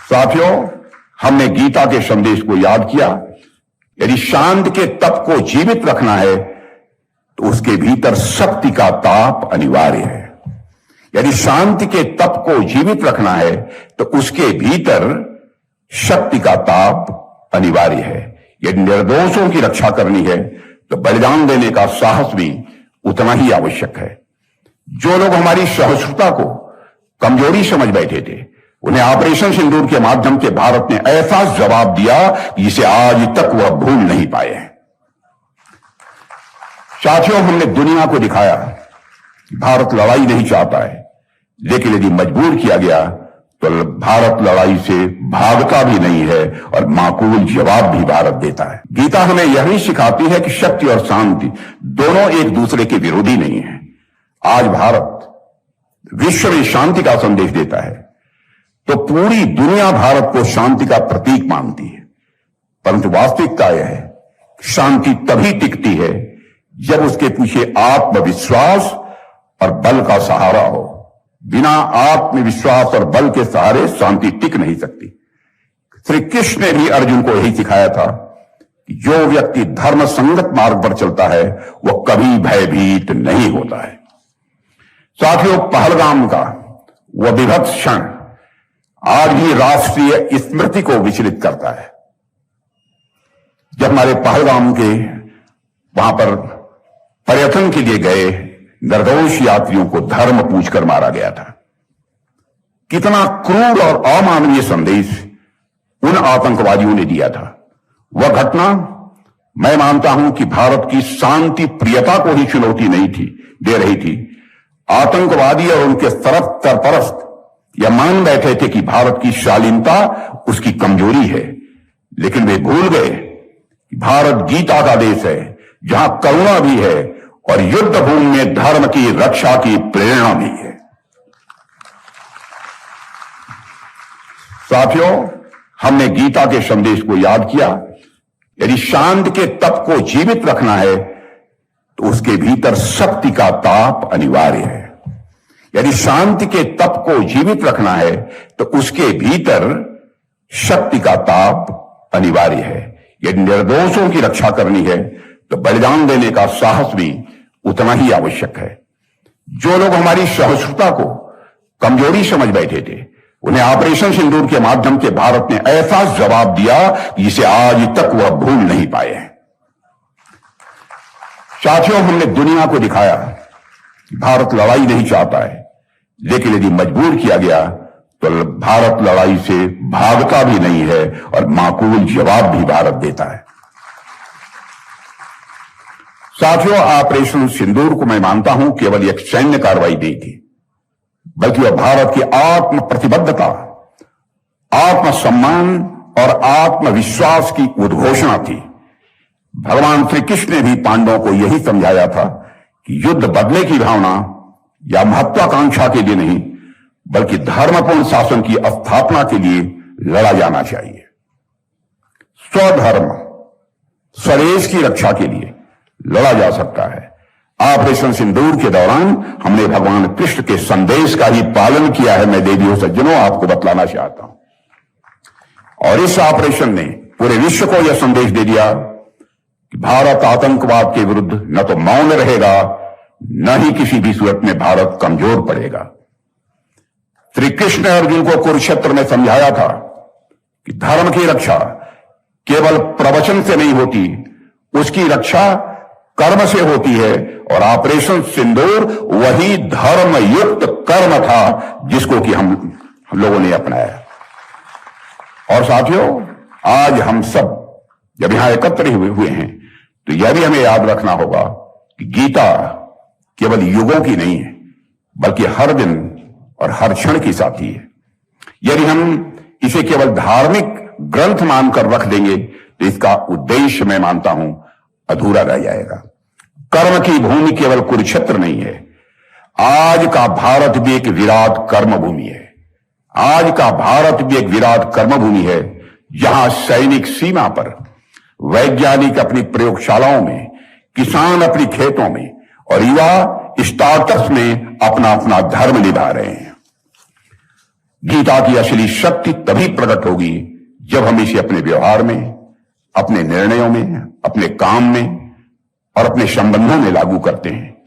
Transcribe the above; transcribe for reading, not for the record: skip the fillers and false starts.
साथियों, हमने गीता के संदेश को याद किया। यदि शांति के तप को जीवित रखना है तो उसके भीतर शक्ति का ताप अनिवार्य है। यदि शांति के तप को जीवित रखना है तो उसके भीतर शक्ति का ताप अनिवार्य है। यदि निर्दोषों की रक्षा करनी है तो बलिदान देने का साहस भी उतना ही आवश्यक है। जो लोग हमारी सहिष्णुता को कमजोरी समझ बैठे थे, उन्हें ऑपरेशन सिंदूर के माध्यम से भारत ने ऐसा जवाब दिया जिसे आज तक वह भूल नहीं पाए हैं। साथियों, हमने दुनिया को दिखाया कि भारत लड़ाई नहीं चाहता है, लेकिन यदि मजबूर किया गया तो भारत लड़ाई से भागता भी नहीं है और माकूल जवाब भी भारत देता है। गीता हमें यह भी सिखाती है कि शक्ति और शांति दोनों एक दूसरे के विरोधी नहीं है। आज भारत विश्व में शांति का संदेश देता है तो पूरी दुनिया भारत को शांति का प्रतीक मानती है, परंतु वास्तविकता यह है शांति तभी टिकती है जब उसके पीछे आत्मविश्वास और बल का सहारा हो। बिना आत्मविश्वास और बल के सहारे शांति टिक नहीं सकती। श्री कृष्ण ने भी अर्जुन को यही सिखाया था कि जो व्यक्ति धर्म संगत मार्ग पर चलता है वह कभी भयभीत नहीं होता है। साथियों, पहलगाम का वह विभत्स क्षण आज भी राष्ट्रीय स्मृति को विचलित करता है। जब हमारे पहलगाम के वहां पर पर्यटन के लिए गए निर्दोष यात्रियों को धर्म पूछकर मारा गया था। कितना क्रूर और अमानवीय संदेश उन आतंकवादियों ने दिया था। वह घटना मैं मानता हूं कि भारत की शांति प्रियता को ही चुनौती नहीं थी दे रही थी। आतंकवादी और उनके सरपरस्त यह मान बैठे थे कि भारत की शालीनता उसकी कमजोरी है, लेकिन वे भूल गए कि भारत गीता का देश है, जहां करुणा भी है और युद्ध भूमि में धर्म की रक्षा की प्रेरणा भी है। साथियों, हमने गीता के संदेश को याद किया। यदि शांति के तप को जीवित रखना है तो उसके भीतर शक्ति का ताप अनिवार्य है। यदि शांति के तप को जीवित रखना है तो उसके भीतर शक्ति का ताप अनिवार्य है। यदि निर्दोषों की रक्षा करनी है तो बलिदान देने का साहस भी उतना ही आवश्यक है। जो लोग हमारी सहिष्णुता को कमजोरी समझ बैठे थे, उन्हें ऑपरेशन सिंदूर के माध्यम से भारत ने ऐसा जवाब दिया जिसे आज तक वह भूल नहीं पाए हैं। साथियों, हमने दुनिया को दिखाया कि भारत लड़ाई नहीं चाहता है, लेकिन यदि मजबूर किया गया तो भारत लड़ाई से भागता भी नहीं है और माकूल जवाब भी भारत देता है। साथियों, ऑपरेशन सिंदूर को मैं मानता हूं केवल एक सैन्य कार्रवाई नहीं थी, बल्कि वह भारत की आत्म प्रतिबद्धता, आत्मसम्मान और आत्मविश्वास की उद्घोषणा थी। भगवान श्री कृष्ण ने भी पांडवों को यही समझाया था कि युद्ध बदले की भावना या महत्वाकांक्षा के लिए नहीं, बल्कि धर्मपूर्ण शासन की स्थापना के लिए लड़ा जाना चाहिए। स्वधर्म, स्वदेश की रक्षा के लिए लड़ा जा सकता है। ऑपरेशन सिंदूर के दौरान हमने भगवान कृष्ण के संदेश का ही पालन किया है। मैं देवियों सज्जनों आपको बतलाना चाहता हूं। और इस ऑपरेशन ने पूरे विश्व को यह संदेश दे दिया कि भारत आतंकवाद के विरुद्ध न तो मौन रहेगा, न ही किसी भी सूरत में भारत कमजोर पड़ेगा। श्री कृष्ण ने अर्जुन को कुरुक्षेत्र में समझाया था कि धर्म की रक्षा केवल प्रवचन से नहीं होती, उसकी रक्षा कर्म से होती है। और ऑपरेशन सिंदूर वही धर्म युक्त कर्म था जिसको कि हम लोगों ने अपनाया। और साथियों, आज हम सब जब यहां एकत्र हुए हैं तो यह भी हमें याद रखना होगा कि गीता केवल युगों की नहीं है, बल्कि हर दिन और हर क्षण की साथी है। यदि हम इसे केवल धार्मिक ग्रंथ मानकर रख देंगे तो इसका उद्देश्य मैं मानता हूं अधूरा रह जाएगा। कर्म की भूमि केवल कुरुक्षेत्र नहीं है, आज का भारत भी एक विराट कर्म भूमि है। आज का भारत भी एक विराट कर्म भूमि है, जहां सैनिक सीमा पर, वैज्ञानिक अपनी प्रयोगशालाओं में, किसान अपनी खेतों में और युवा स्टार्टअप्स में अपना अपना धर्म निभा रहे हैं। गीता की असली शक्ति तभी प्रकट होगी जब हम इसे अपने व्यवहार में, अपने निर्णयों में, अपने काम में और अपने संबंधों में लागू करते हैं।